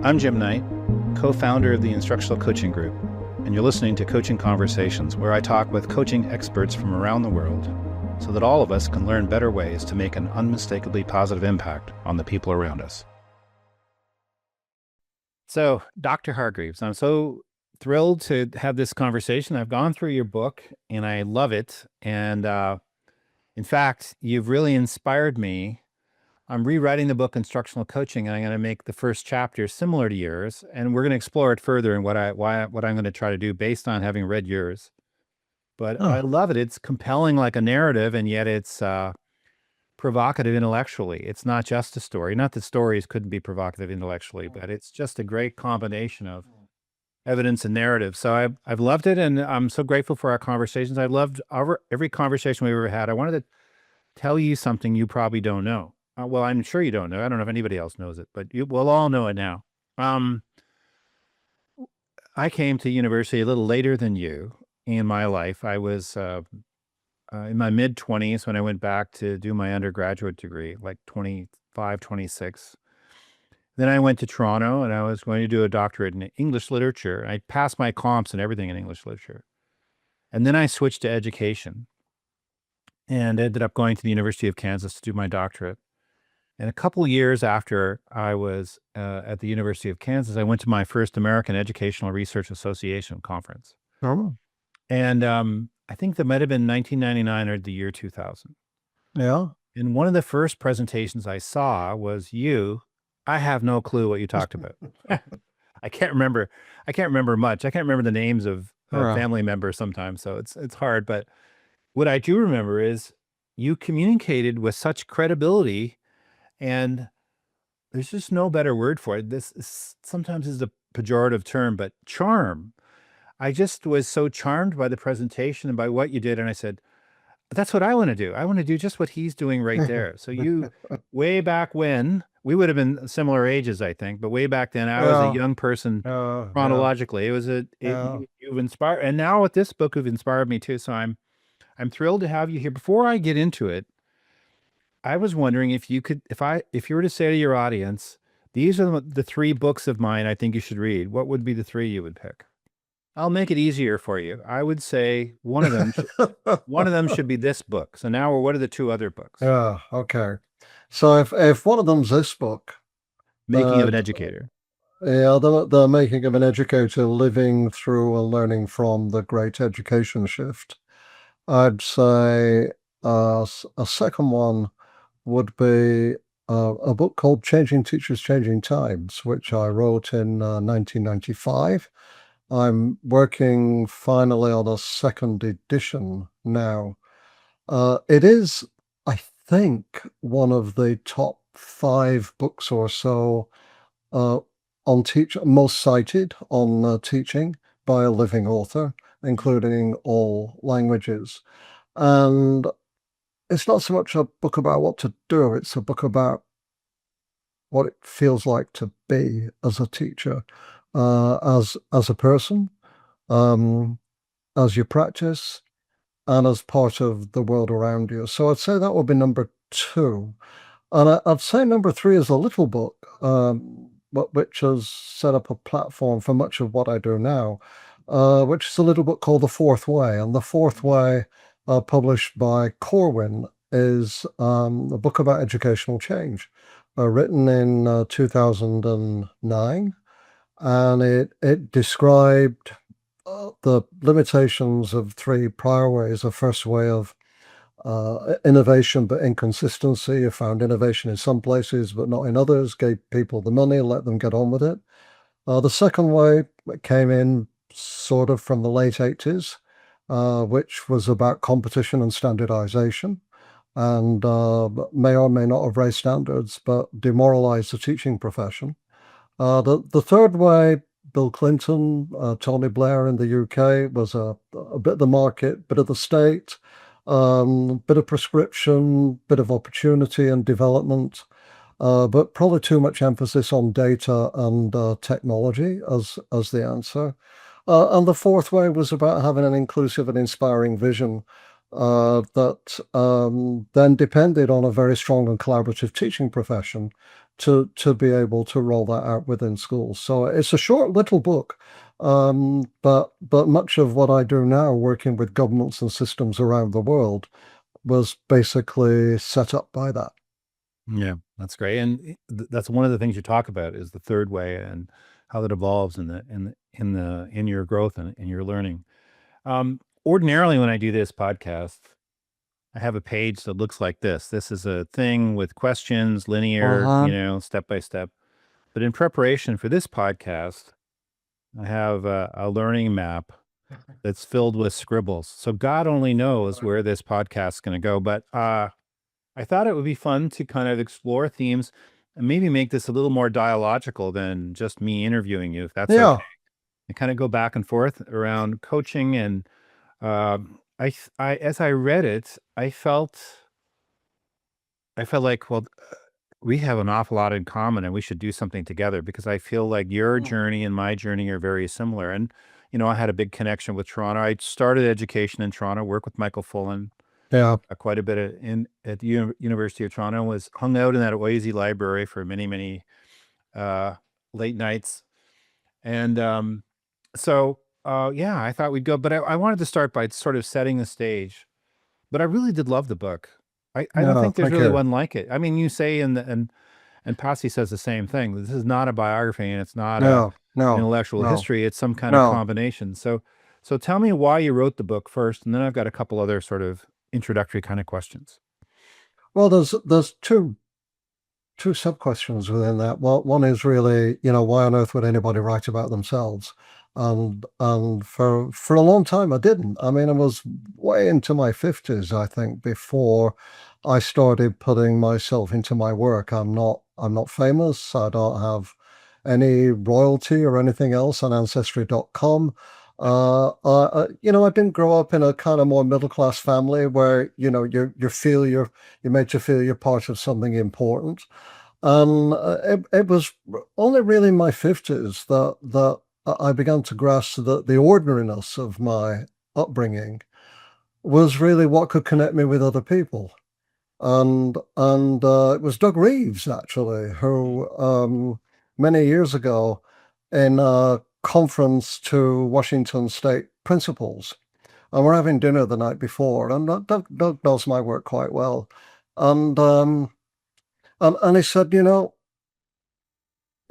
I'm Jim Knight, co-founder of the Instructional Coaching Group, and you're listening to Coaching Conversations, where I talk with coaching experts from around the world so that all of us can learn better ways to make an unmistakably positive impact on the people around us. So, Dr. Hargreaves, I'm so thrilled to have this conversation. I've gone through your book and I love it. And in fact, you've really inspired me. I'm rewriting the book Instructional Coaching, and I'm going to make the first chapter similar to yours, and we're going to explore it further and what I'm going to try to do based on having read yours. But I Oh, love it. It's compelling like a narrative, and yet it's provocative intellectually. It's not just a story. Not that stories couldn't be provocative intellectually, but it's just a great combination of evidence and narrative. So I've loved it, and I'm so grateful for our conversations. I loved every conversation we've ever had. I wanted to tell you something you probably don't know. Well, I'm sure you don't know. I don't know if anybody else knows it, but we'll all know it now. Um, I came to university a little later than you in my life. I was in my mid 20s when I went back to do my undergraduate degree, like 25, 26. Then I went to Toronto and I was going to do a doctorate in English literature. I passed my comps and everything in English literature. And then I switched to education and ended up going to the University of Kansas to do my doctorate. And a couple of years after I was at the University of Kansas, I went to my first American Educational Research Association conference. oh, And I think that might have been 1999 or the year 2000. yeah. And one of the first presentations I saw was you. I have no clue what you talked about. I can't remember. I can't remember much. I can't remember the names of Yeah. family members sometimes, so it's hard. But what I do remember is you communicated with such credibility, and there's just no better word for it. This is, sometimes is a pejorative term, but charm. I just was so charmed by the presentation and by what you did. And I said, that's what I want to do. I want to do just what he's doing right there. So you, way back when, we would have been similar ages, I think, but way back then, I was a Yeah. young person Yeah. chronologically. It was Yeah. you've inspired, and now with this book, you've inspired me too. So I'm thrilled to have you here. Before I get into it, I was wondering if you could, if you were to say to your audience, these are the three books of mine I think you should read, what would be the three you would pick? I'll make it easier for you. I would say one of them should be this book. So now, what are the two other books? Yeah. Okay. So if one of them's this book, Making of uh, an Educator. yeah, the making of an educator living through and learning from the great education shift, I'd say a second one would be a book called Changing Teachers, Changing Times, which I wrote in 1995. I'm working finally on a second edition now. It is, I think, one of the top five books or so uh, on teach most cited on teaching by a living author, including all languages. And it's not so much a book about what to do; it's a book about what it feels like to be as a teacher, as a person, um, as you practice, and as part of the world around you. So I'd say that would be number two. And I'd say number three is a little book, which has set up a platform for much of what I do now, which is a little book called The Fourth Way. And The Fourth Way, published by Corwin, is a book about educational change, written in 2009. And it described the limitations of three prior ways. The first way of innovation but inconsistency. You found innovation in some places but not in others, gave people the money, let them get on with it. The second way came in sort of from the late 80s, which was about competition and standardization, and may or may not have raised standards but demoralized the teaching profession. The third way, Bill Clinton, Tony Blair in the UK, was a bit of the market, bit of the state, bit of prescription, bit of opportunity and development, but probably too much emphasis on data and technology as the answer. And the fourth way was about having an inclusive and inspiring vision that then depended on a very strong and collaborative teaching profession to be able to roll that out within schools. So it's a short little book, but much of what I do now, working with governments and systems around the world, was basically set up by that. Yeah, that's great, and that's one of the things you talk about is the third way and how that evolves in your growth and in your learning. Ordinarily, when I do this podcast, I have a page that looks like this. This is a thing with questions, linear, Uh-huh. step by step. But in preparation for this podcast, I have a learning map that's filled with scribbles. So God only knows where this podcast is going to go. But I thought it would be fun to kind of explore themes and maybe make this a little more dialogical than just me interviewing you, if that's okay. Yeah, And kind of go back and forth around coaching. And as I read it, I felt like, well, we have an awful lot in common and we should do something together because I feel like your journey and my journey are very similar. And, I had a big connection with Toronto. I started education in Toronto, worked with Michael Fullen yeah, quite a bit at the University of Toronto, was hung out in that Oasis library for many, many uh, late nights. And yeah, I thought we'd go, but I wanted to start by sort of setting the stage. But I really did love the book. I don't yeah. think there's Thank really you. one like it. I mean, you say and Passy says the same thing. This is not a biography and it's not a No, no, intellectual no, history. It's some kind of no. combination. So tell me why you wrote the book first, and then I've got a couple other sort of introductory kind of questions. Well, there's two sub questions within that. Well, one is really, why on earth would anybody write about themselves? And for a long time I didn't. I mean, I was way into my 50s, I think, before I started putting myself into my work. I'm not famous. I don't have any royalty or anything else on ancestry.com. I didn't grow up in a kind of more middle class family where you're made to feel you're part of something important. It was only really in my 50s that I began to grasp that the ordinariness of my upbringing was really what could connect me with other people. And it was Doug Reeves, actually, who many years ago in a conference to Washington State principals, and we're having dinner the night before, and Doug knows my work quite well. And, and he said, you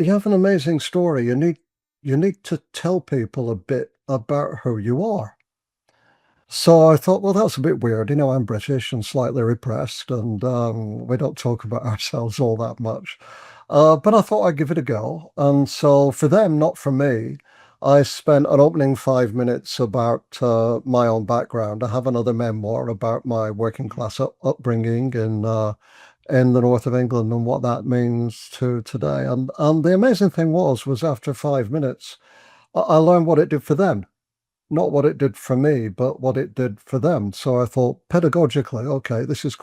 have an amazing story. You need to tell people a bit about who you are. So I thought, well, that's a bit weird. I'm British and slightly repressed, and we don't talk about ourselves all that much. But I thought I'd give it a go. And so for them, not for me, I spent an opening 5 minutes about my own background. I have another memoir about my working class upbringing in the north of England and what that means to today. And the amazing thing was after 5 minutes, I learned what it did for them, not what it did for me, but what it did for them. So I thought pedagogically, okay, this is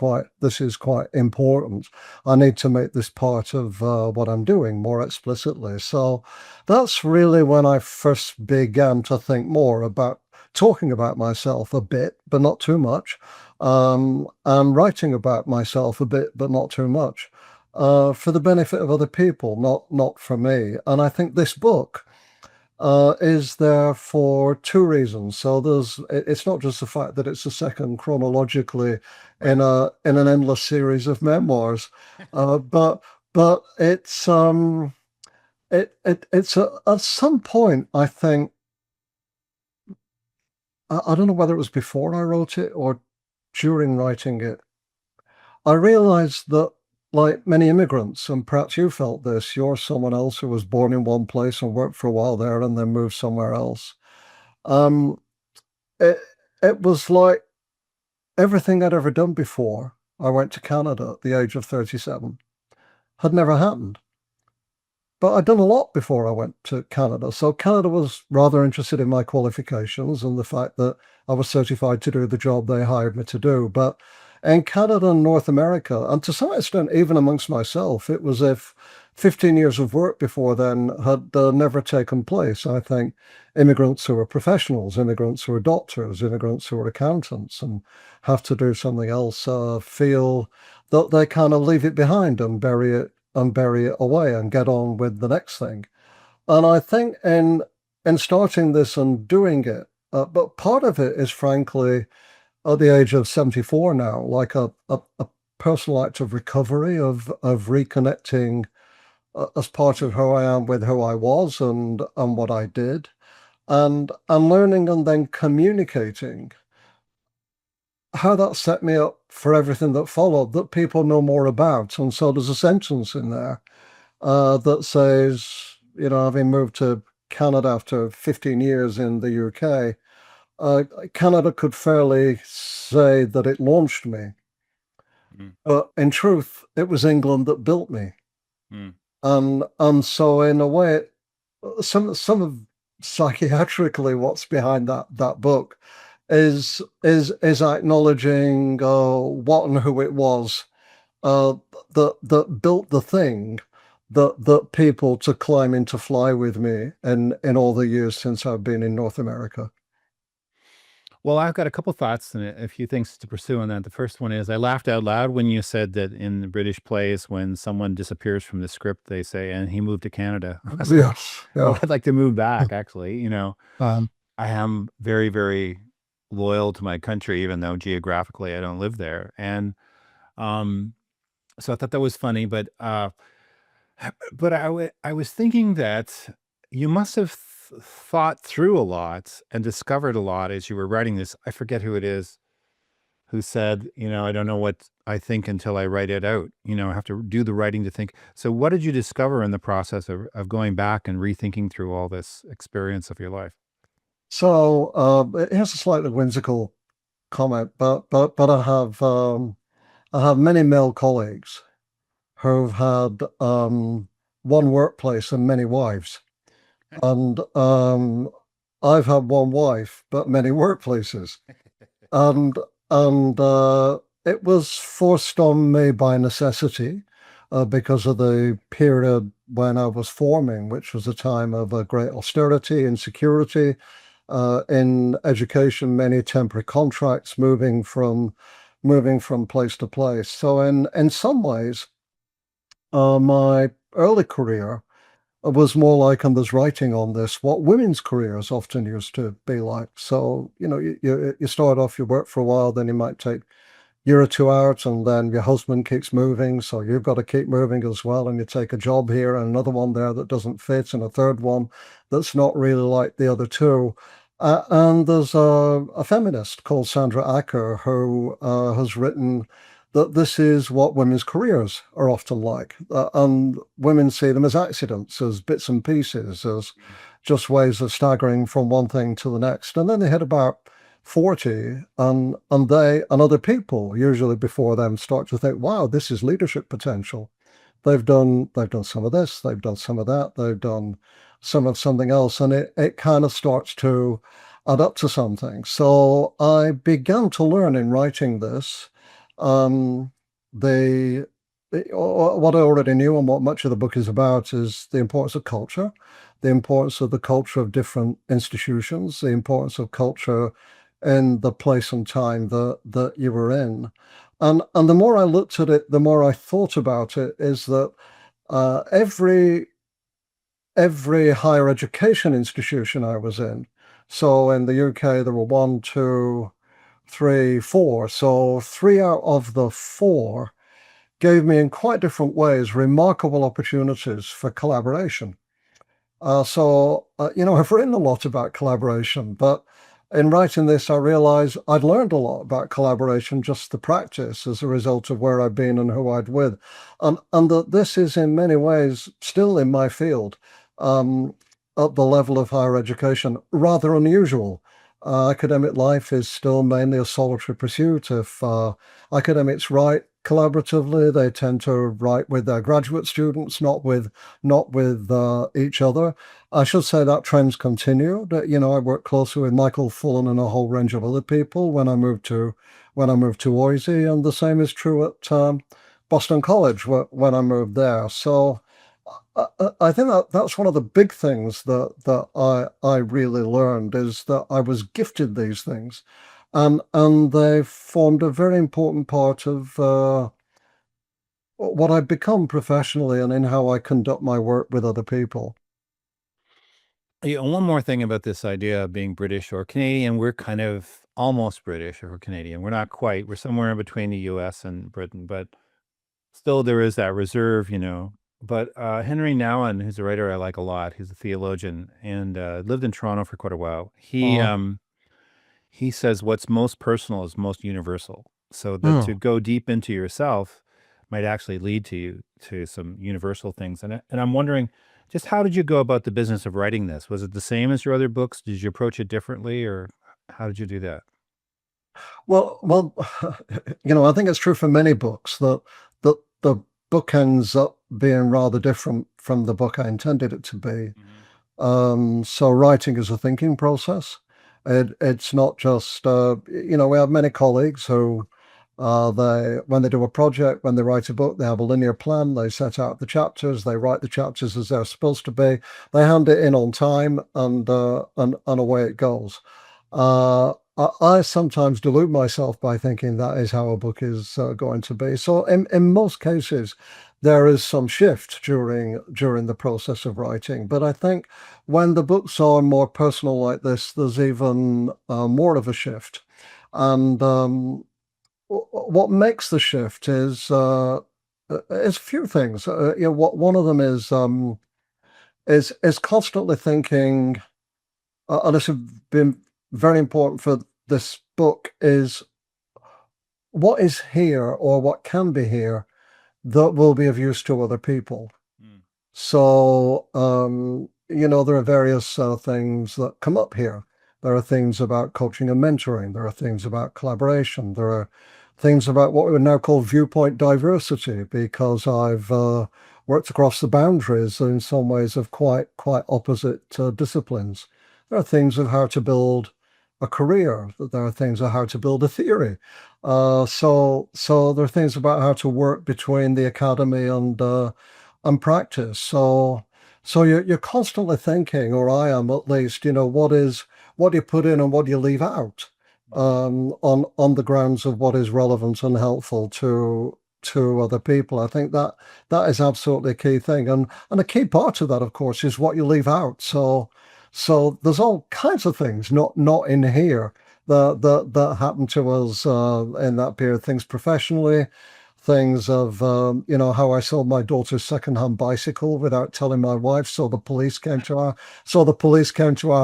quite important. I need to make this part of what I'm doing more explicitly. So that's really when I first began to think more about talking about myself a bit, but not too much, and writing about myself a bit, but not too much, for the benefit of other people, not for me. And I think this book is there for two reasons. So it's not just the fact that it's the second chronologically Right. in an endless series of memoirs, but it's at some point, I think, I don't know whether it was before I wrote it or during writing it, I realized that, like many immigrants, and perhaps you felt this, you're someone else who was born in one place and worked for a while there and then moved somewhere else. Um, it it was like everything I'd ever done before I went to Canada at the age of 37 had never happened. But I'd done a lot before I went to Canada. So Canada was rather interested in my qualifications and the fact that I was certified to do the job they hired me to do. But in Canada and North America, and to some extent, even amongst myself, it was as if 15 years of work before then had never taken place. I think immigrants who are professionals, immigrants who are doctors, immigrants who are accountants and have to do something else feel that they kind of leave it behind and bury it and bury it away and get on with the next thing. And I think in starting this and doing it, but part of it is frankly at the age of 74 now, like a personal act of recovery, of reconnecting as part of who I am with who I was and what I did, and learning and then communicating how that set me up for everything that followed that people know more about. And so there's a sentence in there that says, having moved to Canada after 15 years in the UK, Canada could fairly say that it launched me. Mm, But in truth, it was England that built me. mm. And so in a way, some of psychiatrically what's behind that book is acknowledging what and who it was uh, that built the thing that people to climb into fly with me in all the years since I've been in North America. Well, I've got a couple thoughts and a few things to pursue on that. The first one is I laughed out loud when you said that in the British plays, when someone disappears from the script, they say, and he moved to Canada. I was like, Yes, oh, yeah. I'd like to move back, actually. Um, I am very, very loyal to my country, even though geographically I don't live there. And um, so I thought that was funny. But I was thinking that you must have thought through a lot and discovered a lot as you were writing this. I forget who it is who said, I don't know what I think until I write it out. I have to do the writing to think. So, what did you discover in the process of going back and rethinking through all this experience of your life? so here's a slightly whimsical comment, but I have many male colleagues who've had one workplace and many wives. And I've had one wife, but many workplaces. And and it was forced on me by necessity because of the period when I was forming, which was a time of great austerity, insecurity, in education, many temporary contracts, moving from place to place. So in some ways, my early career was more like, and there's writing on this, what women's careers often used to be like. So, you start off, you work for a while, then you might take year or two out, and then your husband keeps moving, so you've got to keep moving as well, and you take a job here and another one there that doesn't fit, and a third one that's not really like the other two. And there's a feminist called Sandra Acker who has written that this is what women's careers are often like. And women see them as accidents, as bits and pieces, as just ways of staggering from one thing to the next. And then they hit about 40 and they and other people usually before them start to think, wow, this is leadership potential. They've done some of this, they've done some of that, they've done some of something else, and it kind of starts to add up to something. So I began to learn in writing this um the what I already knew and what much of the book is about is the importance of culture, the importance of the culture of different institutions, the importance of culture in the place and time that you were in. And the more I looked at it, the more I thought about it, is that every higher education institution I was in. So in the UK, there were one, two, three, four. So three out of the four gave me in quite different ways remarkable opportunities for collaboration. I've written a lot about collaboration, but in writing this, I realized I'd learned a lot about collaboration, just the practice as a result of where I'd been and who I'd with. And that this is in many ways still in my field um, at the level of higher education, rather unusual. Academic life is still mainly a solitary pursuit. If academics write collaboratively, they tend to write with their graduate students, not with each other. I should say that trends continue. I worked closely with Michael Fullen and a whole range of other people when I moved to Boise, and the same is true at Boston College when I moved there. So I think that's one of the big things that I really learned is that I was gifted these things, and they formed a very important part of what I've become professionally and in how I conduct my work with other people. Yeah, one more thing about this idea of being British or Canadian. We're kind of almost British or Canadian. We're not quite. We're somewhere in between the US and Britain, but still there is that reserve, you know. But Henry Nouwen, who's a writer I like a lot, he's a theologian and lived in Toronto for quite a while. Uh, He says what's most personal is most universal. So that hmm. to go deep into yourself might actually lead to you to some universal things. And I'm wondering, just how did you go about the business of writing this? Was it the same as your other books? Did you approach it differently, or how did you do that? Well, I think it's true for many books that the book ends up being rather different from the book I intended it to be. Mhm. So writing is a thinking process. It's not just we have many colleagues who they when they do a project, when they write a book, they have a linear plan. They set out the chapters, they write the chapters as they're supposed to be. They hand it in on time, and away it goes. I sometimes delude myself by thinking that is how a book is going to be. So in most cases, there is some shift during the process of writing. But I think when the books are more personal like this, there's even more of a shift. And what makes the shift is a few things. What one of them is constantly thinking, and this has been very important for this book, is what is here or what can be here that will be of use to other people. Mm. So, there are various things that come up here. There are things about coaching and mentoring. There are things about collaboration. There are things about what we would now call viewpoint diversity, because I've worked across the boundaries in some ways of quite opposite disciplines. There are things of how to build a career. There are things of how to build a theory. So there are things about how to work between the academy and practice. So you're constantly thinking, or I am at least, what do you put in and what do you leave out, on the grounds of what is relevant and helpful to other people. I think that is absolutely a key thing, and a key part of that, of course, is what you leave out. So there's all kinds of things not in here that happened to us in that period. Things professionally, things of how I sold my daughter's secondhand bicycle without telling my wife. So the police came to our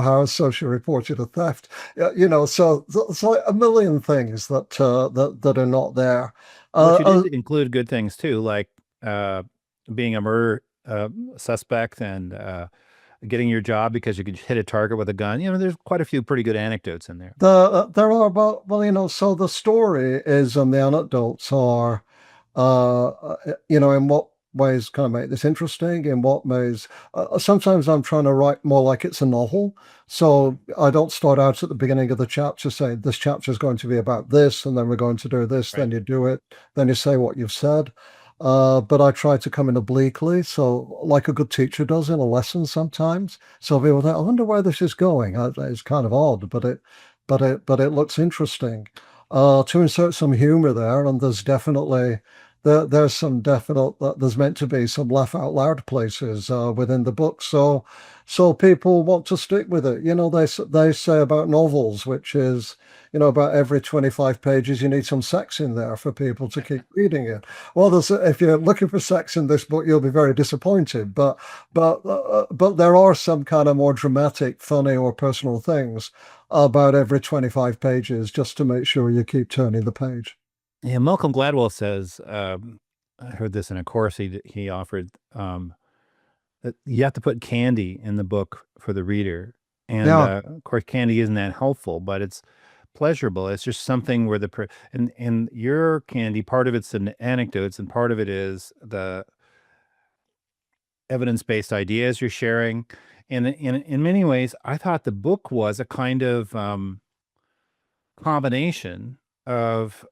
house. So she reported a theft. So it's like a million things that are not there. But Uh, you uh, did include good things too, like uh, being a murder suspect and getting your job because you could hit a target with a gun. You know, there's quite a few pretty good anecdotes in there. there are about well, so the story is and the anecdotes are in what ways can I make this interesting? In what ways? Sometimes I'm trying to write more like it's a novel. So I don't start out at the beginning of the chapter saying this chapter is going to be about this, and then we're going to do this. Right. Then you do it. Then you say what you've said. But I try to come in obliquely, so like a good teacher does in a lesson sometimes. So people think, I wonder where this is going. It's kind of odd, but it looks interesting. To insert some humor there, and there's meant to be some laugh out loud places within the book, so people want to stick with it. They say about novels, which is about every 25 pages you need some sex in there for people to keep reading it. Well, if you're looking for sex in this book, you'll be very disappointed. But there are some kind of more dramatic, funny, or personal things about every 25 pages, just to make sure you keep turning the page. Yeah, Malcolm Gladwell says, I heard this in a course he offered, that you have to put candy in the book for the reader. And Yeah, of course, candy isn't that helpful, but it's pleasurable. It's just something where and your candy, part of it's an anecdotes, and part of it is the evidence-based ideas you're sharing. And in many ways, I thought the book was a kind of combination of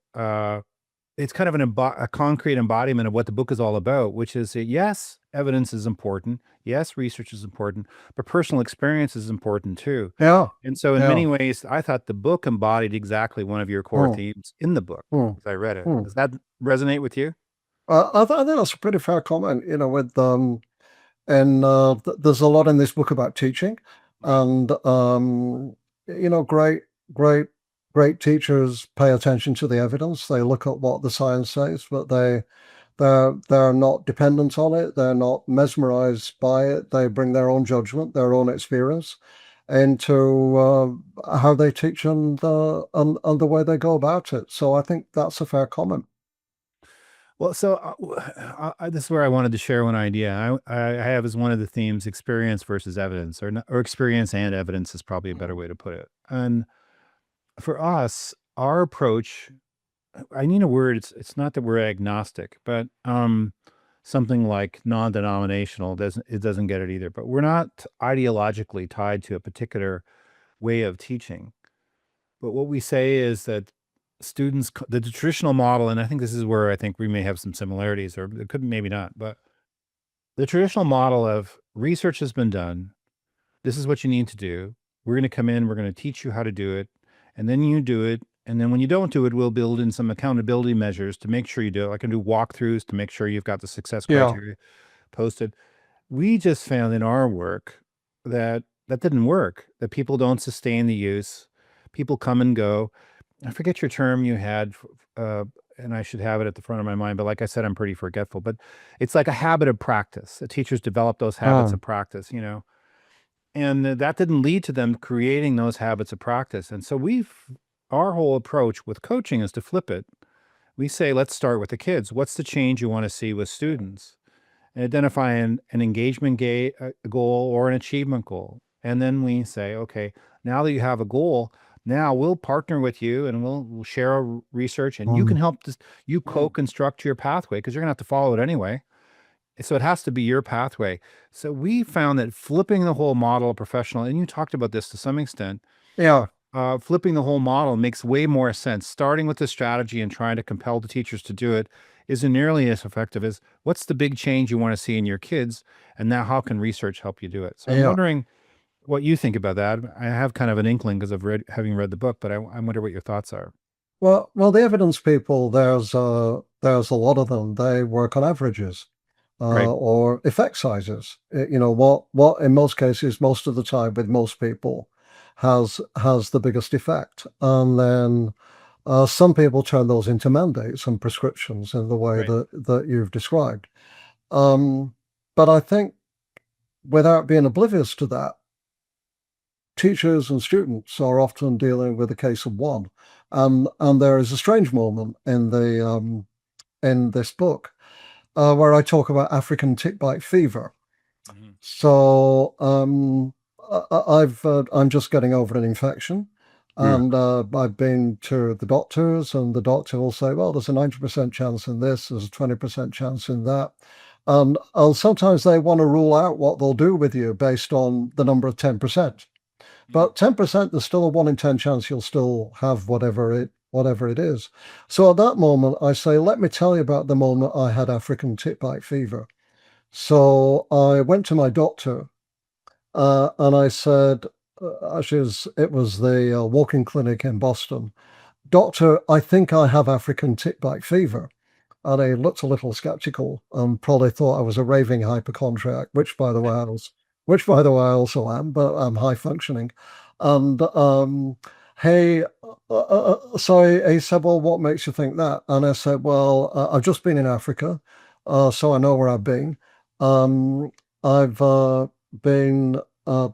it's kind of a concrete embodiment of what the book is all about, which is that yes, evidence is important, yes, research is important, but personal experience is important too. yeah, And so, in yeah. many ways, I thought the book embodied exactly one of your core Hmm, themes in the book hmm, as I read it. hmm. Does that resonate with you? I think that's a pretty fair comment. With and there's a lot in this book about teaching, Right. and great, great, great teachers pay attention to the evidence. They look at what the science says, but they're not dependent on it. They're not mesmerized by it. They bring their own judgment, their own experience into how they teach and the way they go about it. So I think that's a fair comment. Well, so this is where I wanted to share one idea. I have as one of the themes experience versus evidence, or experience and evidence is probably a better way to put it. And for us, our approach, I need a word. It's not that we're agnostic, but something like non-denominational doesn't get it either. But we're not ideologically tied to a particular way of teaching. But what we say is that the traditional model, and I think this is where I think we may have some similarities, or it could maybe not, but the traditional model of research has been done. This is what you need to do. We're going to come in, we're going to teach you how to do it, and then you do it. And then when you don't do it, we'll build in some accountability measures to make sure you do it. I can do walkthroughs to make sure you've got the success Yeah, criteria posted. We just found in our work that that didn't work, that people don't sustain the use. People come and go. I forget your term you had, and I should have it at the front of my mind, but like I said, I'm pretty forgetful. But it's like a habit of practice. The teachers develop those habits uh, of practice, and that didn't lead to them creating those habits of practice. And so our whole approach with coaching is to flip it. We say, let's start with the kids. What's the change you want to see with students? And identify an engagement goal or an achievement goal. And then we say, okay, now that you have a goal, now we'll partner with you and we'll share our research, and you can mm, help you co-construct your pathway because you're gonna have to follow it anyway. So it has to be your pathway. So we found that flipping the whole model of professional, and you talked about this to some extent, yeah, flipping the whole model makes way more sense. Starting with the strategy and trying to compel the teachers to do it isn't nearly as effective as what's the big change you want to see in your kids, and now how can research help you do it? So I'm yeah. wondering what you think about that. I have kind of an inkling because of having read the book, but I wonder what your thoughts are. Well, the evidence people, there's a lot of them. They work on averages Right. or effect sizes. What in most cases, most of the time with most people, has the biggest effect. And then some people turn those into mandates and prescriptions in the way Right. that you've described. Um, but I think without being oblivious to that, teachers and students are often dealing with a case of one. And there is a strange moment in this book where I talk about African tick bite fever. Mhm. So I'm just getting over an infection, Mm. and I've been to the doctors, and the doctor will say, "Well, there's a 90% chance in this, there's a 20% chance in that," and sometimes they want to rule out what they'll do with you based on the number of 10%. Mm. But 10%, there's still a 1 in 10 chance you'll still have whatever it is. So at that moment, I say, let me tell you about the moment I had African tick bite fever. So I went to my doctor and I said, it was the walking clinic in Boston. Doctor, I think I have African tick bite fever. And he looked a little skeptical and probably thought I was a raving hypochondriac, which by the way I also am, but I'm high functioning. And hey, so he said, "Well, what makes you think that?" And I said, "Well, I've just been in Africa, so I know where I've been. Um, I've been a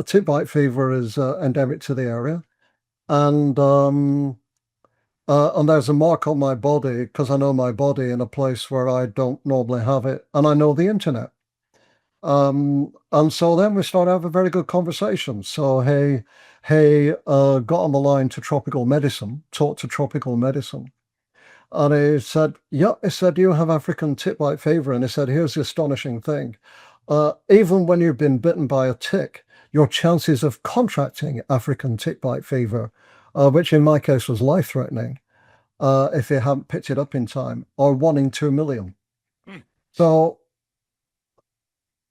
tick bite fever is endemic to the area, and and there's a mark on my body because I know my body in a place where I don't normally have it, and I know the internet." And so then we started to have a very good conversation. So got on the line to tropical medicine, talked to tropical medicine, and he said, "Yeah," he said, "you have African tick bite fever," and he said, "Here's the astonishing thing: even when you've been bitten by a tick, your chances of contracting African tick bite fever, which in my case was life-threatening." If they haven't picked it up in time, or 1 in 2 million. Mm. So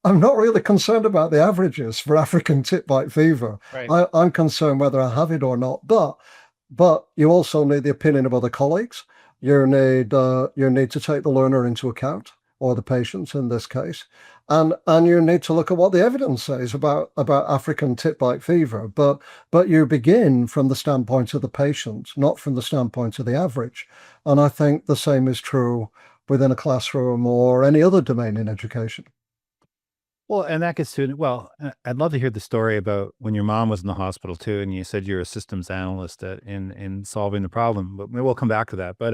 I'm not really concerned about the averages for African tip bite fever. Right. I'm concerned whether I have it or not. But you also need the opinion of other colleagues. you need to take the learner into account, or the patient in this case, and you need to look at what the evidence says about African tick-bite fever. But you begin from the standpoint of the patient, not from the standpoint of the average. And I think the same is true within a classroom or any other domain in education. Well, and that gets to, well, I'd love to hear the story about when your mom was in the hospital too, and you said you're a systems analyst in solving the problem. But maybe we'll come back to that. But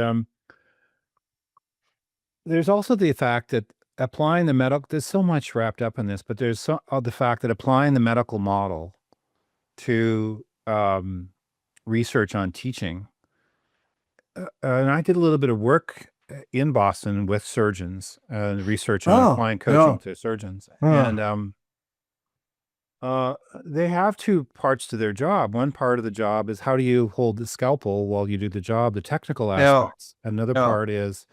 there's also the fact that applying the medical, there's so much wrapped up in this, but there's the fact that applying the medical model to research on teaching. And I did a little bit of work in Boston with surgeons, research on Oh, applying yeah, coaching to surgeons. yeah, And they have two parts to their job. One part of the job is how do you hold the scalpel while you do the job, the technical yeah, aspects. Another yeah. part is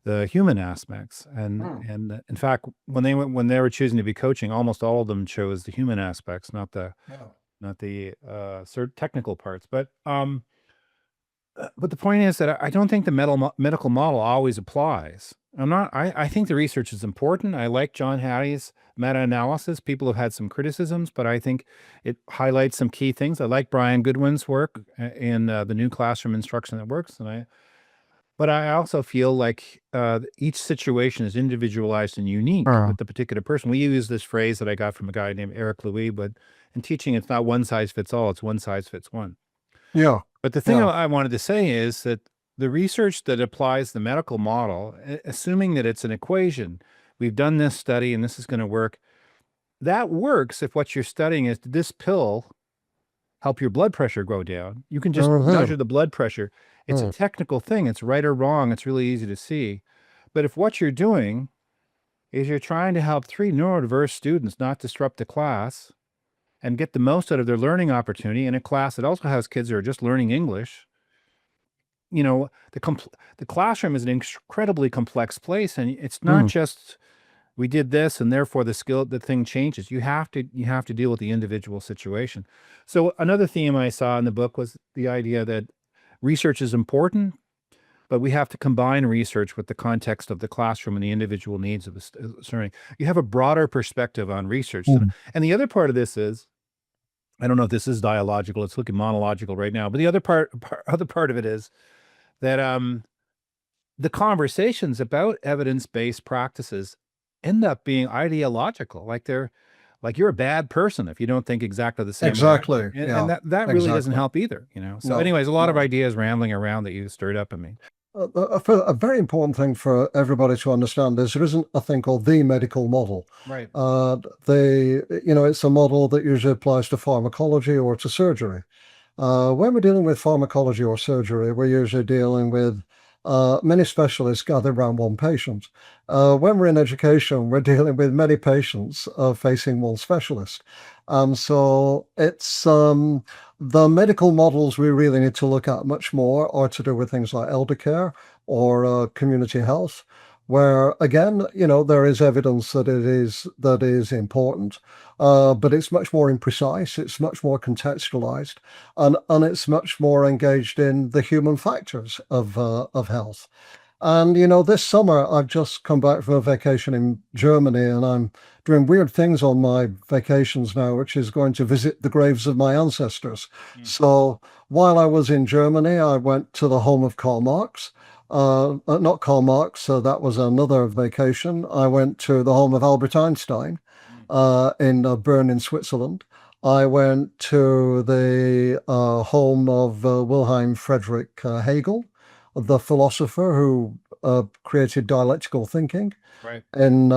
the human aspects. Mm, And in fact, when they were choosing to be coaching, almost all of them chose the human aspects, yeah. not the technical parts. But the point is that I don't think the medical model always applies. I think the research is important. I like John Hattie's meta-analysis. People have had some criticisms, but I think it highlights some key things. I like Brian Goodwin's work in the new classroom instruction that works. But I also feel like each situation is individualized and unique Uh, with the particular person. We use this phrase that I got from a guy named Eric Louis, but in teaching, it's not one size fits all. It's one size fits one. yeah, But the thing yeah. I wanted to say is that the research that applies the medical model, assuming that it's an equation, we've done this study and this is going to work. That works if what you're studying is, did this pill help your blood pressure go down? You can just Hmm. measure the blood pressure. It's a technical thing. It's right or wrong. It's really easy to see. But if what you're doing is you're trying to help three neurodiverse students not disrupt the class and get the most out of their learning opportunity in a class that also has kids who are just learning English, you know, the classroom is an incredibly complex place, and it's not Mm, just we did this and therefore the thing changes. You have to deal with the individual situation. So another theme I saw in the book was the idea that research is important, but we have to combine research with the context of the classroom and the individual needs of the learning. You have a broader perspective on research. mm, And the other part of this is, I don't know if this is dialogical, it's looking monological right now, but the other part of it is that the conversations about evidence-based practices end up being ideological. Like you're a bad person if you don't think exactly the same way I do. exactly. And Yeah, that really doesn't exactly. help either, you know. So No, anyways, a lot of no. ideas rambling around that you stirred up in me. A very important thing for everybody to understand is there isn't a thing called the medical model. Right. It's a model that usually applies to pharmacology or to surgery. When we're dealing with pharmacology or surgery, we're usually dealing with many specialists gathered around one patient. When we're in education, we're dealing with many patients facing one specialist. So it's the medical models we really need to look at much more are to do with things like elder care or community health, where again, there is evidence that is important, but it's much more imprecise, it's much more contextualized, and it's much more engaged in the human factors of health. And this summer I've just come back from a vacation in Germany, and I'm doing weird things on my vacations now, which is going to visit the graves of my ancestors. Mm. So while I was in Germany, I went to the home of Karl Marx. Not Karl Marx, so that was another vacation. I went to the home of Albert Einstein Mm. in Bern in Switzerland. I went to the home of Wilhelm Friedrich Hegel, the philosopher who created dialectical thinking Right. in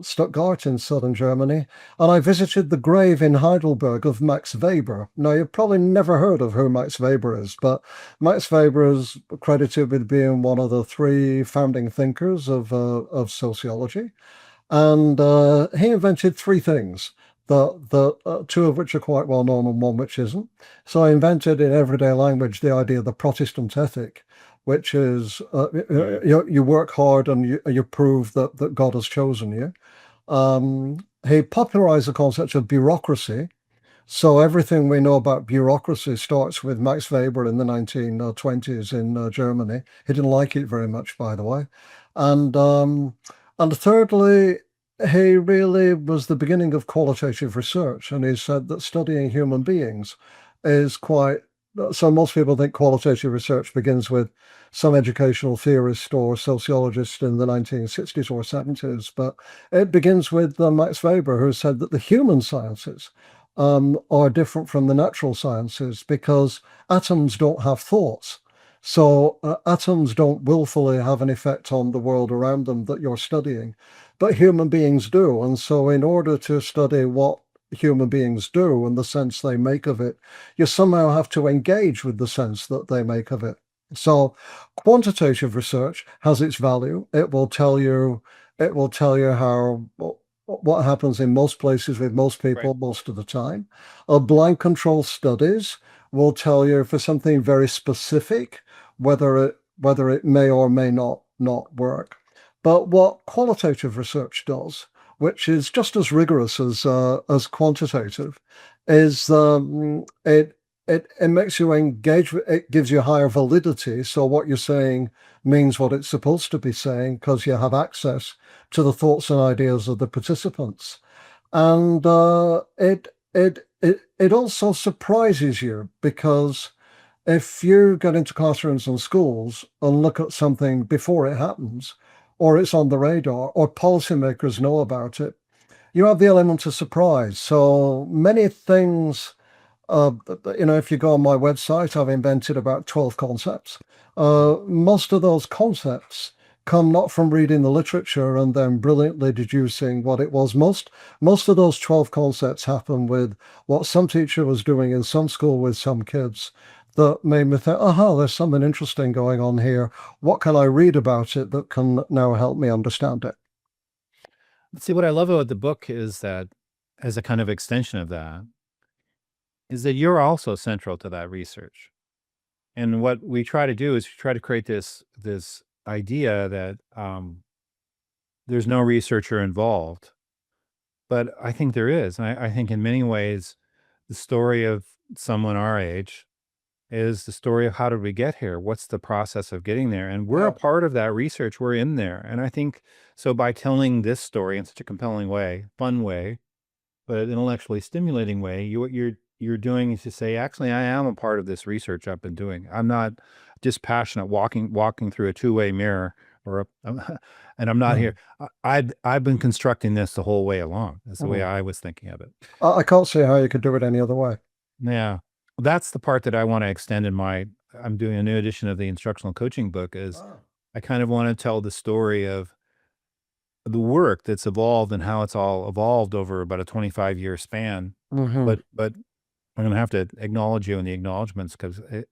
Stuttgart in southern Germany, and I visited the grave in Heidelberg of Max Weber. Now, you've probably never heard of who Max Weber is, but Max Weber is credited with being one of the three founding thinkers of sociology. And he invented three things, two of which are quite well known and one which isn't. So I invented in everyday language the idea of the Protestant ethic, which is Mm. you work hard and you prove that God has chosen you. He popularized the concept of bureaucracy. So everything we know about bureaucracy starts with Max Weber in the 1920s in Germany. He didn't like it very much, by the way. And um, and thirdly, he really was the beginning of qualitative research, and he said that studying human beings is quite. So most people think qualitative research begins with some educational theorist or sociologist in the 1960s or 70s, but it begins with Max Weber, who said that the human sciences are different from the natural sciences because atoms don't have thoughts. So atoms don't willfully have an effect on the world around them that you're studying, but human beings do. And so, in order to study what human beings do and the sense they make of it, you somehow have to engage with the sense that they make of it. So, quantitative research has its value. It will tell you how what happens in most places with most Right. people most of the time. Blind control studies will tell you for something very specific whether it may or may not work. But what qualitative research does, which is just as rigorous as quantitative, is it makes you engage. It gives you higher validity. So what you're saying means what it's supposed to be saying because you have access to the thoughts and ideas of the participants. And it also surprises you because if you get into classrooms and schools and look at something before it happens, or it's on the radar, or policymakers know about it, you have the element of surprise. So many things if you go on my website, I've invented about 12 concepts. Mhm. Most of those concepts come not from reading the literature and then brilliantly deducing what it was. Most of those 12 concepts happen with what some teacher was doing in some school with some kids that made me think, aha, there's something interesting going on here. What can I read about it that can now help me understand it? See, what I love about the book is that, as a kind of extension of that, is that you're also central to that research. And what we try to do is try to create this idea that there's no researcher involved, but I think there is. And I think in many ways, the story of someone our age is the story of how did we get here? What's the process of getting there? And we're a Yeah. part of that research. We're in there. And I think so by telling this story in such a compelling way, fun way, but an intellectually stimulating way, what you're doing is to say, actually, I am a part of this research I've been doing. I'm not just passionate walking through a two-way mirror or and I'm not Hmm. here. I've been constructing this the whole way along. That's the way Hmm. I was thinking of it. I can't see how you could do it any other way. Yeah. That's the part that I wanna extend in my I'm doing a new edition of the instructional coaching book is Ah. I kind of wanna tell the story of the work that's evolved and how it's all evolved over about a 25-year span. Hmm. But I'm gonna have to acknowledge you in the acknowledgments 'cause I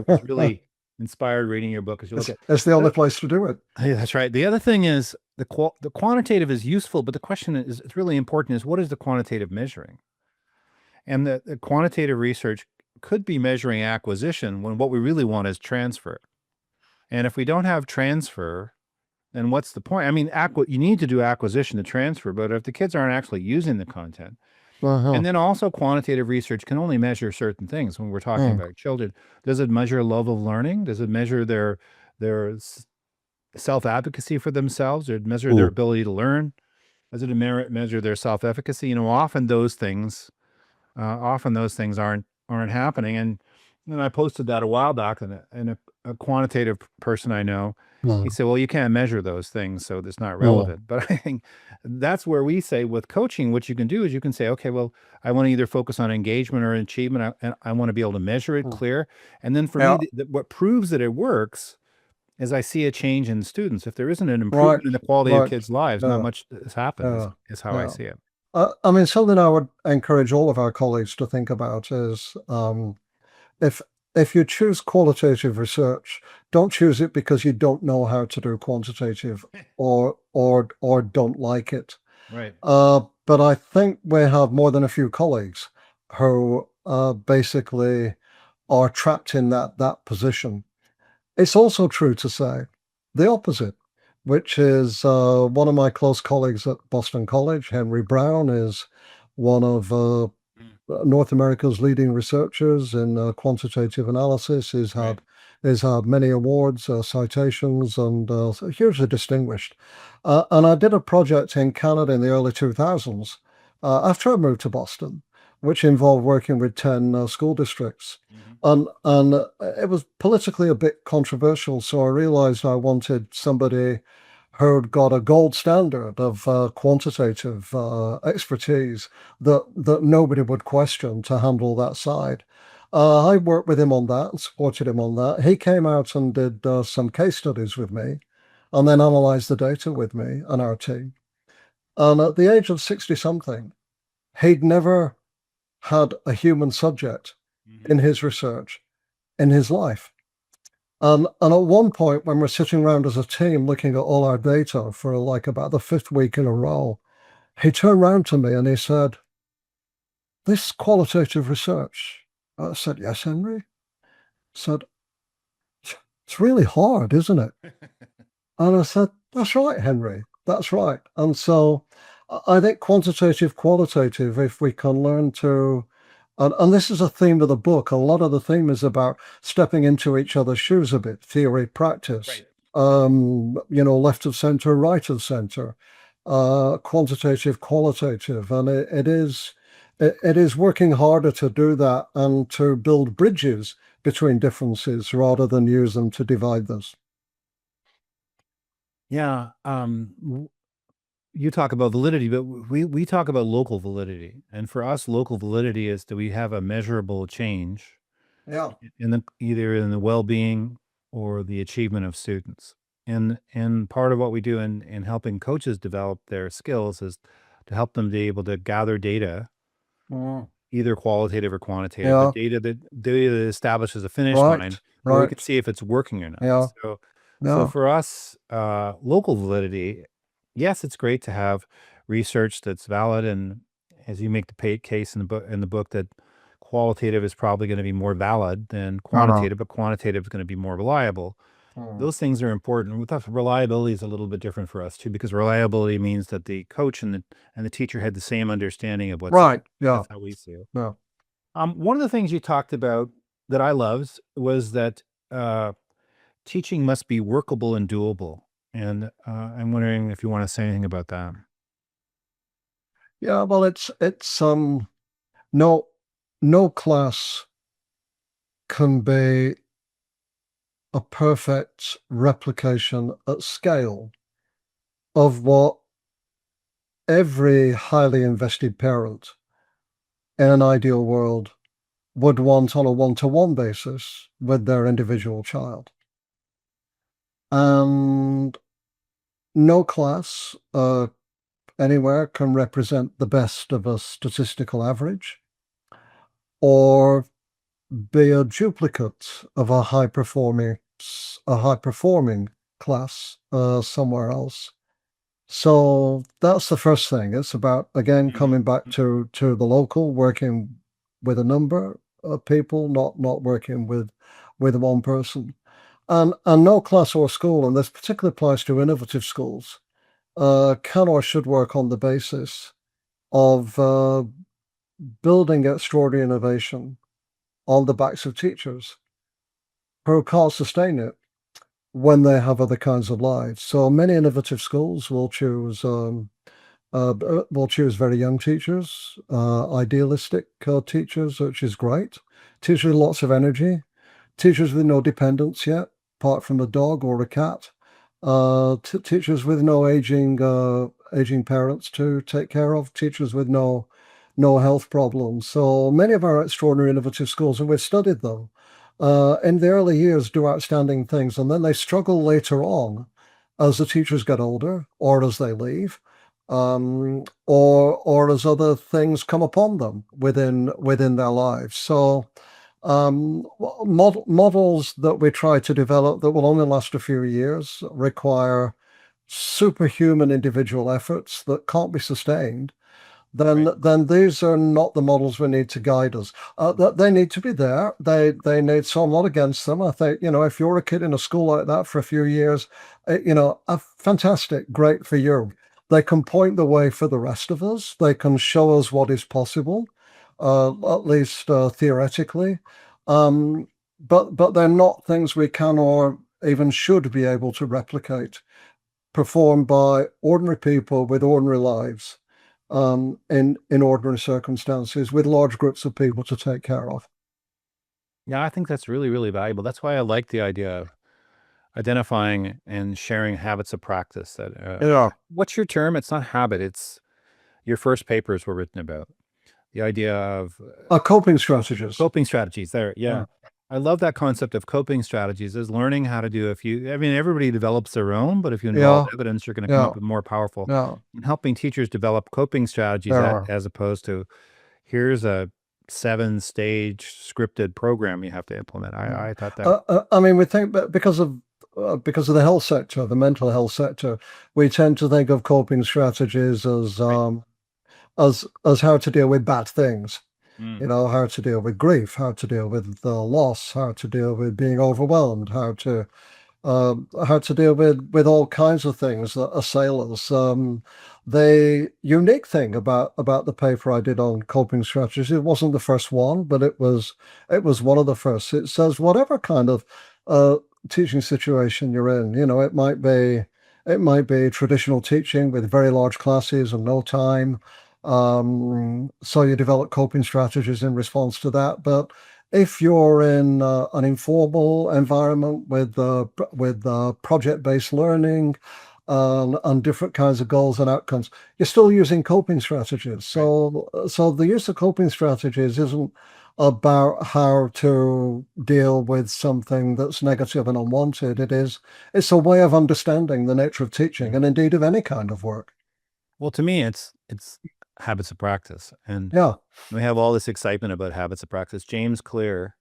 was really inspired reading your book as you look at It's the only the place to do it. yeah, that's right. The other thing is the quantitative is useful, but the question is it's really important is what is the quantitative measuring? And the quantitative research could be measuring acquisition when what we really want is transfer. And if we don't have transfer, then what's the point? I mean, you need to do acquisition to transfer, but if the kids aren't actually using the content, Uh-huh. and then also quantitative research can only measure certain things when we're talking Mm. about children. Does it measure love of learning? Does it measure their self-advocacy for themselves? Or measure their Ooh. ability to learn? Does it measure their self-efficacy? Often those things aren't happening. And I posted that a while back, and a quantitative person I know, he Mm. said, "Well, you can't measure those things, so it's not Mm. relevant." But I think that's where we say with coaching, what you can do is you can say, "Okay, well, I want to either focus on engagement or achievement, and I want to be able to measure it Mm. clear." And then for me, Yeah. what proves that it works is I see a change in students. If there isn't an Right. improvement in the quality of Right. kids' lives, not Yeah. much has happened. Is Yeah. is how I Yeah. see it. I mean, something I would encourage all of our colleagues to think about is if if you choose qualitative research, don't choose it because you don't know how to do quantitative or don't like it. Right. But I think we have more than a few colleagues who basically are trapped in that position. It's also true to say the opposite, which is one of my close colleagues at Boston College, Henry Brown, is one of Mm. North America's leading researchers in quantitative analysis. Right. He's had many awards, citations, and hugely distinguished. And I did a project in Canada in the early 2000s after I moved to Boston, which involved working with 10 school districts. Mhm. And it was politically a bit controversial, so I realized I wanted somebody who'd got a gold standard of quantitative expertise that nobody would question to handle that side. I worked with him on that and supported him on that. He came out and did some case studies with me and then analyzed the data with me and our team. And at the age of 60 something, he'd never had a human subject Mhm. in his research in his life. And at one point, when we're sitting around as a team looking at all our data for like about the fifth week in a row, he turned around to me and he said, "This qualitative research." I said, "Yes, Henry." He said, "It's really hard, isn't it?" And I said, "That's right, Henry. That's right." And so I think quantitative, qualitative, if we can learn to, and this is a theme of the book, a lot of the theme is about stepping into each other's shoes a bit, theory, practice, Right. left of center, right of center, quantitative, qualitative. And it is working harder to do that and to build bridges between differences rather than use them to divide us. Yeah. You talk about validity, but we talk about local validity. And for us, local validity is, do we have a measurable change Yeah. in the either in the well-being or the achievement of students? And part of what we do in helping coaches develop their skills is to help them be able to gather data, Mm. either qualitative or quantitative, but Yeah. data that establishes a finish Right. line where we can Right. see if it's working or not. Yeah. So Yeah. for us, local validity, yes, it's great to have research that's valid, and as you make the case in the book that qualitative is probably going to be more valid than Uh-huh. quantitative, but quantitative is going to be more reliable. Mm. Those things are important. With us, reliability is a little bit different for us too, because reliability means that the coach and the teacher had the same understanding of what's Right. there. Yeah. That's how we see it. Yeah. One of the things you talked about that I loved was that uh, teaching must be workable and doable. And I'm wondering if you want to say anything about that. Yeah. Well, it's no no class can be a perfect replication at scale of what every highly invested parent in an ideal world would want on a one-to-one basis with their individual child. And no class anywhere can represent the best of a statistical average or be a duplicate of a high performing class somewhere else. So that's the first thing. It's about again Mhm. coming back to the local, working with a number of people, not working with one person. And no class or school, and this particularly applies to innovative schools, can or should work on the basis of building extraordinary innovation on the backs of teachers who can't sustain it when they have other kinds of lives. So many innovative schools will choose very young teachers, idealistic teachers, which is great. Teachers with lots of energy, teachers with no dependents yet, apart from a dog or a cat. Teachers with no aging parents to take care of. Teachers with no health problems. So many of our extraordinary innovative schools, and we've studied them, in the early years do outstanding things, and then they struggle later on as the teachers get older or as they leave, or as other things come upon them within their lives. So models that we try to develop that will only last a few years require superhuman individual efforts that can't be sustained, then Right. then these are not the models we need to guide us. That they need to be there. They need. So I'm not against them. I think if you're a kid in a school like that for a few years, fantastic, great for you. They can point the way for the rest of us. They can show us what is possible. at least theoretically. Um, but they're not things we can or even should be able to replicate, performed by ordinary people with ordinary lives, in ordinary circumstances with large groups of people to take care of. Yeah, I think that's really, really valuable. That's why I like the idea of identifying and sharing habits of practice. That Yeah. what's your term? It's not habit. It's your first papers were written about the idea of Coping strategies. coping strategies. There, yeah. Yeah. I love that concept of coping strategies. Is learning how to do a few. I mean, everybody develops their own, but if you involve Yeah. evidence, you're going to come Yeah. up with more powerful. Yeah. And helping teachers develop coping strategies Yeah. as opposed to here's a 7-stage scripted program you have to implement. Yeah. I thought that I mean, we think that because of the health sector, the mental health sector, we tend to think of coping strategies right. as how to deal with bad things. Mm, You know, how to deal with grief, how to deal with the loss, how to deal with being overwhelmed, how to deal with all kinds of things that assail us. The unique thing about the paper I did on coping strategies, it wasn't the first one, but it was one of the first. It says whatever kind of uh, teaching situation you're in, it might be traditional teaching with very large classes and no time. So you develop coping strategies in response to that, but if you're in an informal environment with project-based learning and different kinds of goals and outcomes, you're still using coping strategies. right. So the use of coping strategies isn't about how to deal with something that's negative and unwanted. It's a way of understanding the nature of teaching Mm. and indeed of any kind of work. Well, to me, it's habits of practice, and Yeah. we have all this excitement about habits of practice. James Clear,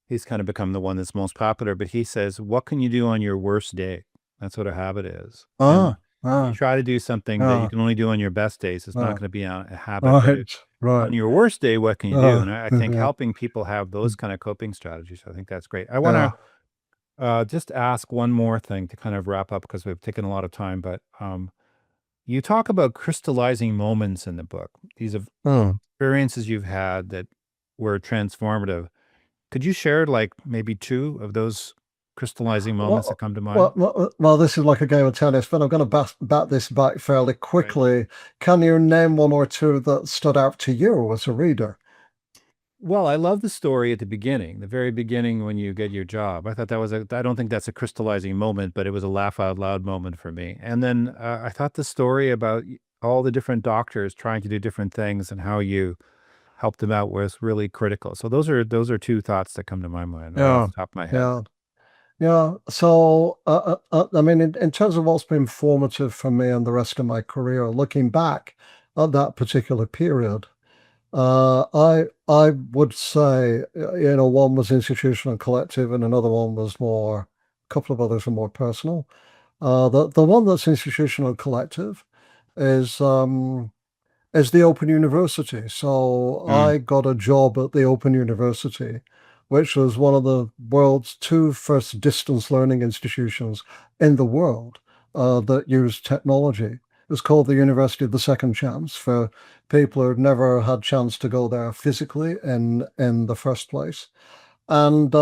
he's kind of become the one that's most popular, but he says, "What can you do on your worst day?" That's what a habit is, and Ah, if you ah, try to do something that you ah, can only do on your best days, it's not ah. going to be a habit. But Right, on right. your worst day, what can you do? Uh, And I think yeah. helping people have those kind of coping strategies, I think that's great. I want Yeah. to just ask one more thing to kind of wrap up because we've taken a lot of time, but you talk about crystallizing moments in the book. These are Hmm. experiences you've had that were transformative. Could you share like maybe two of those crystallizing moments that Well, come to mind? this is like a game of tennis, but I'm going to bat this back fairly Right. quickly. Can you name one or two that stood out to you as a reader? Well, I love the story at the beginning, the very beginning when you get your job. I thought that was I don't think that's a crystallizing moment, but it was a laugh out loud moment for me. And then I thought the story about all the different doctors trying to do different things and how you helped them out was really critical. So those are two thoughts that come to my mind right off Yeah, the top of my head. yeah, yeah. So, I mean, in terms of what's been formative for me and the rest of my career, looking back at that particular period, I would say, one was institutional and collective, and another one was more. A couple of others were more personal. The one that's institutional and collective is is the Open University. So Mm, I got a job at the Open University, which was one of the world's two first distance learning institutions in the world that used technology. It was called the University of the Second Chance for people who'd never had chance to go there physically in the first place. And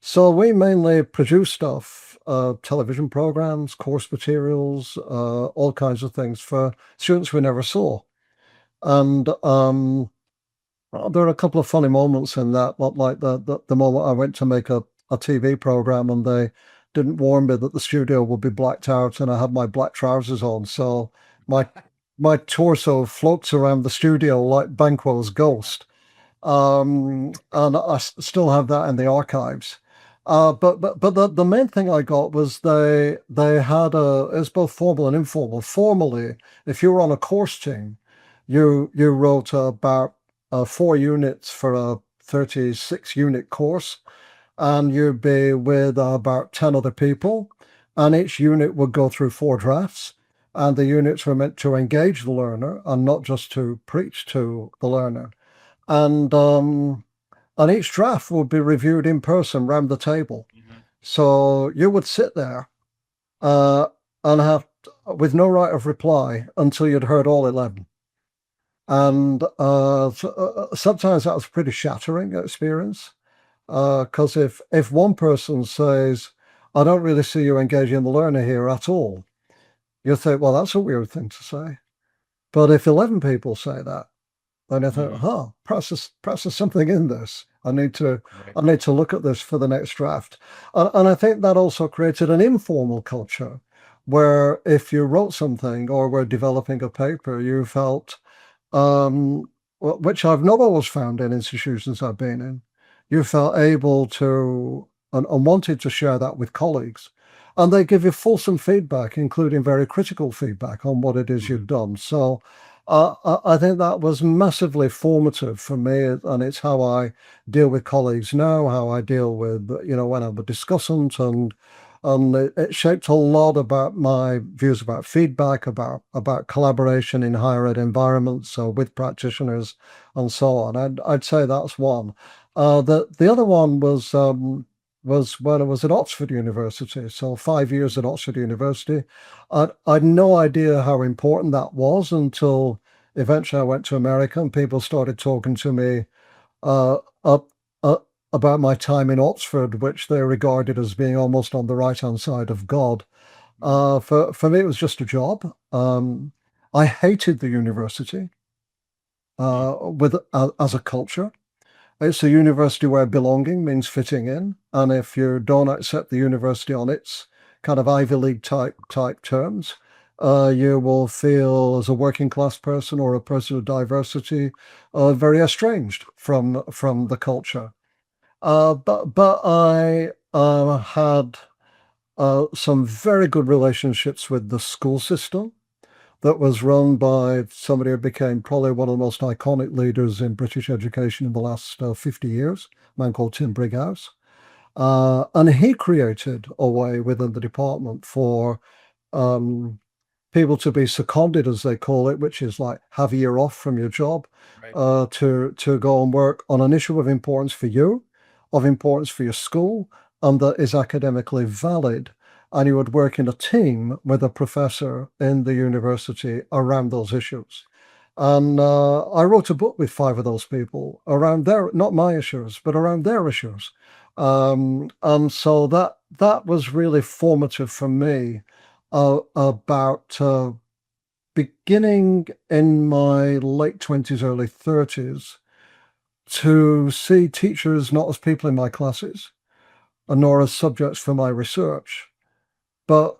so we mainly produce stuff, television programs, course materials, all kinds of things for students we never saw. And there are a couple of funny moments in that, like the moment I went to make a TV program and they didn't warn me that the studio would be blacked out and I had my black trousers on. So my my torso floats around the studio like Banquo's ghost. And I still have that in the archives. But the main thing I got was they had it's both formal and informal. Formally, if you were on a course team, you wrote about 4 units for a 36 unit course, and you'd be with about 10 other people, and each unit would go through 4 drafts, and the units were meant to engage the learner and not just to preach to the learner. And each draft would be reviewed in person round the table. mhm. So you would sit there uh, and have with no right of reply until you'd heard all 11. And sometimes that was a pretty shattering experience. Because if one person says, "I don't really see you engaging the learner here at all," you think, "Well, that's a weird thing to say." But if 11 people say that, then I thought, Mhm. "Huh, perhaps there's something in this. I need to Right. I need to look at this for the next draft." And I think that also created an informal culture where if you wrote something or were developing a paper, you felt um, which I've not always found in institutions I've been in. You felt able to and wanted to share that with colleagues. And they give you fulsome feedback, including very critical feedback on what it is Mhm. you've done. So I think that was massively formative for me. And it's how I deal with colleagues now, how I deal with, when I'm a discussant, and it shaped a lot about my views about feedback, about collaboration in higher ed environments, so with practitioners and so on. I'd say that's one. The other one was when I was at Oxford University, so 5 years at Oxford University. I'd no idea how important that was until eventually I went to America and people started talking to me uh, up, uh, about my time in Oxford, which they regarded as being almost on the right hand side of God. Mhm. For me, it was just a job. I hated the university Mm. with as a culture. It's a university where belonging means fitting in, and if you don't accept the university on its kind of Ivy League type terms, you will feel as a working class person or a person of diversity very estranged from the culture. But I had some very good relationships with the school system that was run by somebody who became probably one of the most iconic leaders in British education in the last 50 years, a man called Tim Brighouse. And he created a way within the department for um, people to be seconded, as they call it, which is like have a year off from your job Right. to go and work on an issue of importance for you, of importance for your school, and that is academically valid. And you would work in a team with a professor in the university around those issues. And I wrote a book with five of those people around their, not my issues, but around their issues. And so that was really formative for me about beginning in my late 20s, early 30s to see teachers not as people in my classes, and nor as subjects for my research, but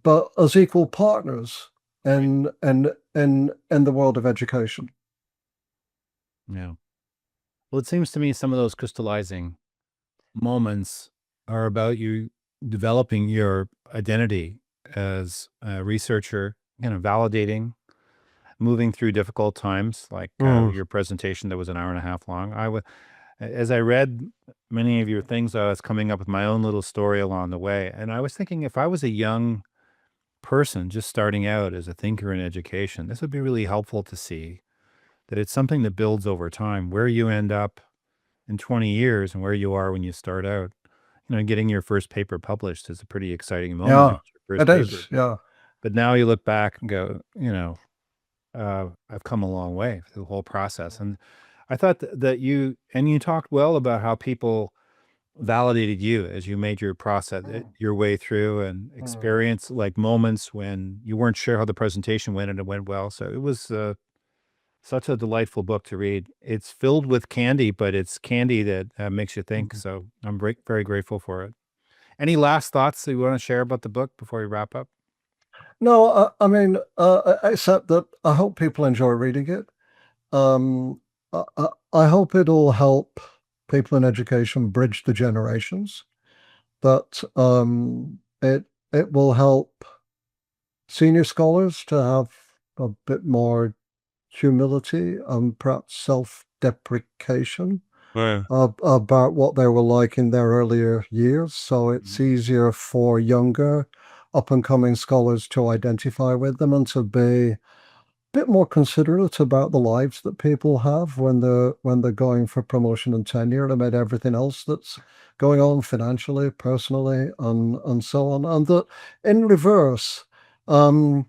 but as equal partners Right. in the world of education. Yeah. Well, it seems to me some of those crystallizing moments are about you developing your identity as a researcher, kind of validating, moving through difficult times, like Mm, your presentation that was an hour and a half long. As I read many of your things, I was coming up with my own little story along the way. And I was thinking if I was a young person just starting out as a thinker in education, this would be really helpful to see that it's something that builds over time, where you end up in 20 years and where you are when you start out. Getting your first paper published is a pretty exciting moment. It yeah, was your first it paper. is. Yeah. But now you look back and go, I've come a long way through the whole process. And I thought that you talked well about how people validated you as you made your process, Mm, your way through and mm. experience like moments when you weren't sure how the presentation went and it went well. So it was such a delightful book to read. It's filled with candy, but it's candy that makes you think. Mhm. So I'm very grateful for it. Any last thoughts that you want to share about the book before we wrap up? No, I mean, except that I hope people enjoy reading it. Um, I hope it'll help people in education bridge the generations. That it will help senior scholars to have a bit more humility and perhaps self-deprecation Yeah. about what they were like in their earlier years. So it's Mhm. easier for younger up and coming scholars to identify with them and to be a bit more considerate about the lives that people have when they're going for promotion and tenure amid everything else that's going on financially, personally, and so on. And that in reverse, um,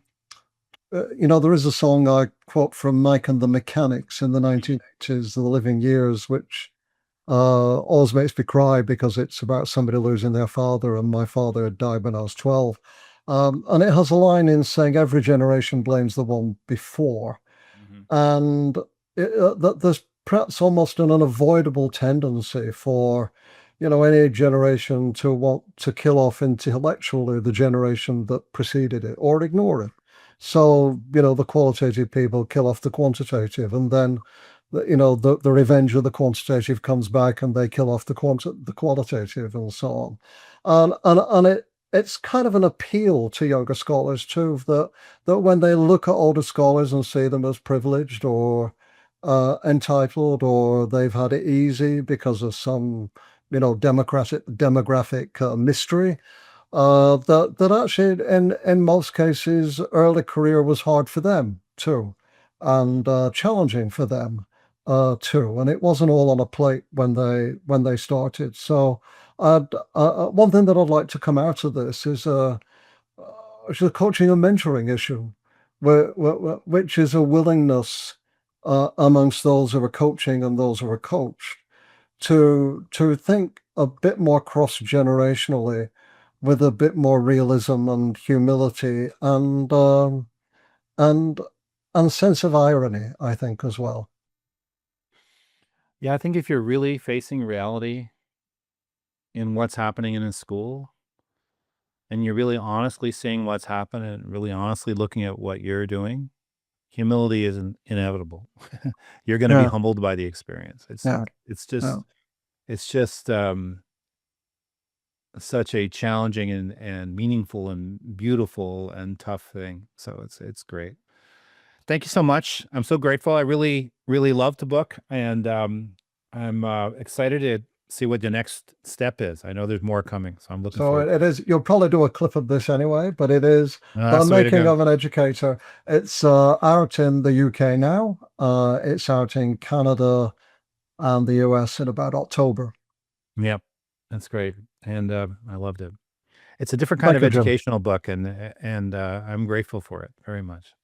there is a song I quote from Mike and the Mechanics in the 1980s, The Living Years, which always makes me cry because it's about somebody losing their father, and my father had died when I was 12. And it has a line in saying, every generation blames the one before. Mhm. And that there's perhaps almost an unavoidable tendency for, any generation to want to kill off intellectually the generation that preceded it or ignore it. So, the qualitative people kill off the quantitative, and then, the revenge of the quantitative comes back and they kill off the qualitative, and so on. And it's kind of an appeal to younger scholars too, that when they look at older scholars and see them as privileged or entitled, or they've had it easy because of some, demographic mystery, that actually in most cases early career was hard for them too, and challenging for them too, and it wasn't all on a plate when they started. So one thing that I'd like to come out of this is the coaching and mentoring issue, which is a willingness amongst those who are coaching and those who are coached to think a bit more cross generationally, with a bit more realism and humility, and and sense of irony, I think, as well. Yeah, I think if you're really facing reality in what's happening in a school, and you're really honestly seeing what's happening and really honestly looking at what you're doing, humility is inevitable. You're gonna be Yeah, humbled by the experience. yeah, It's yeah. just it's just, such a challenging and meaningful and beautiful and tough thing. So it's great. Thank you so much. I'm so grateful. I really, really loved the book, and I'm excited to see what the next step is. I know there's more coming, so I'm looking So forward it, to it is. You'll probably do a clip of this anyway, but it is it. The That's the way to Making go. of an Educator. It's out in the UK now. It's out in Canada and the US in about October. Yep, that's great, and I loved it. It's a different kind Thank of you, Jim. educational book, and I'm grateful for it very much.